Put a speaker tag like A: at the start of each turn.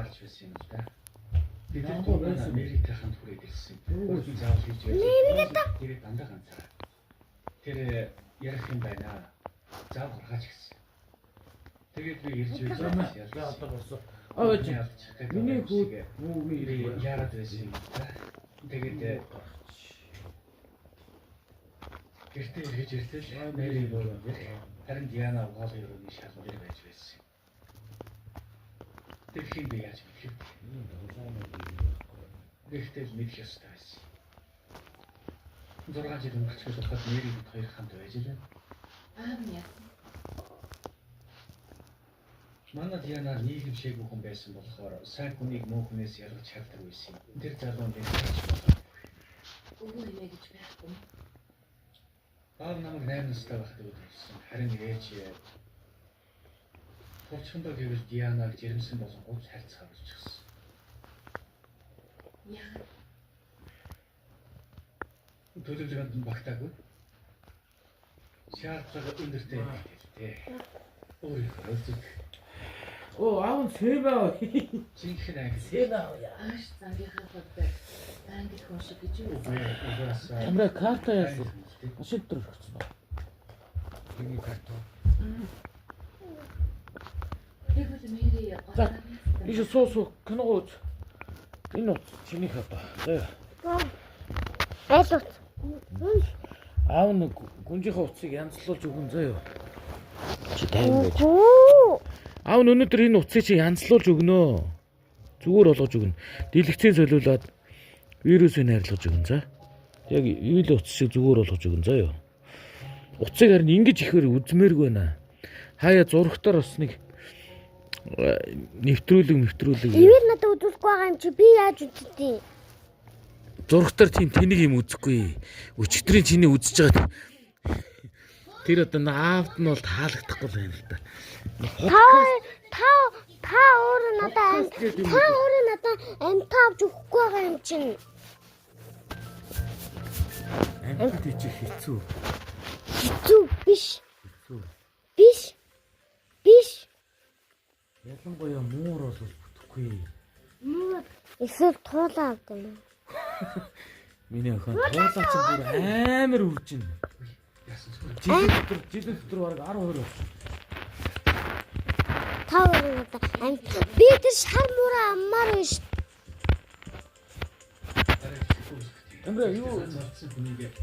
A: шаардж байсан юм л да. Тэгээд гоо Америкийн хүрээд ирсэн. Өөрийн заавал хийж байсан. Тэгээд дандаа ганцаараа. Тэр ярих юм байна. Заав гаргаач гэсэн. Тэгээд би ирж байсан.
B: За одоо болсон.
A: Миний хүүд муугийн яарад байсан юм да. Тэгээд гэртээ ирж иртэл Мэри болов. Харин Диана угаалгын өрөөний шалгуур байж байсан. Тэр хин би яаж мэдэх вэ? Гэртээ мэдэх ёстой байсан. 6 жил өнгөрчихөд байхад Мэри бид хоёр хамт байж лээ.
C: Яасан.
A: Манай Диана нийгэм шиг хүн байсан болохоор сайн хүнийг муу хүнээс ялгаж чаддаг байсан. Тэр залуу нэг ч болов.
C: Өвөө нэ гэж байхгүй.
A: Аав намайг 8 настай байхад үүдсэн. Харин ээж Ховчондоо гэвэл Дианаг жирэмсэн болон гол харьцаа болчихсон.
C: Яа.
A: Төлөвлөгөөнд нь багтаагүй. Шаардлага өндөртэй дээ. Өөрийнхөө үзэг.
B: Оо аав нь сэбаа.
A: Жинхэнэ анги.
B: Сэбаа яа.
C: Ааш зангийнхаа бодтой. Англи хүн шиг гэж юу?
B: Амраа карта яасан. Машин дээр өгсөн ба.
A: Миний карта.
C: Тэгвэл Мэри
B: За. Иш суу кино үз. Энэ утас чиний хата.
D: Айл ут.
B: Аав нь гүнжийнхээ утсыг янзлуулж өгөн заяа. Чи тайван байж. Аав нь өнөөдөр энэ утсыг чи янзлуулж өгнө. Зүгээр болгож өгнө. Дэлгэцийн солиулаад вирусыг найрлаж өгнө за. Яг ийл утас шиг зүгээр болгож өгнө заяа. Утсыг харин ингэж ихээр үзмээргүй байна. Хаяа зурагтаар бас нэг нэвтрүүлэг.
D: Ивэл надад үзүүлэхгүй байгаа юм чи би яаж үзтий?
B: Зурагтаар тийм тэнийг юм үзэхгүй. Өчигдрийн чиний үзэж байгаа. Тэр одоо наавд нь бол таалагдахгүй байна л да.
D: Та өөрөө надад амт авч өгөхгүй байгаа юм чинь.
B: Амт тийч хэцүү.
D: Хэцүү биш.
B: Ялангуяа муур бол бүтэхгүй.
D: Муу эсвэл туулаа авд юм.
B: Миний охин туулаа ч бүр амар үржин. Жил дотор бараг 10 20 болсон.
D: Та өөрөө надад амт. Би тэр шар муураа аммаар байна шүү.
B: Амраа юу
A: Зарцсан хүнийг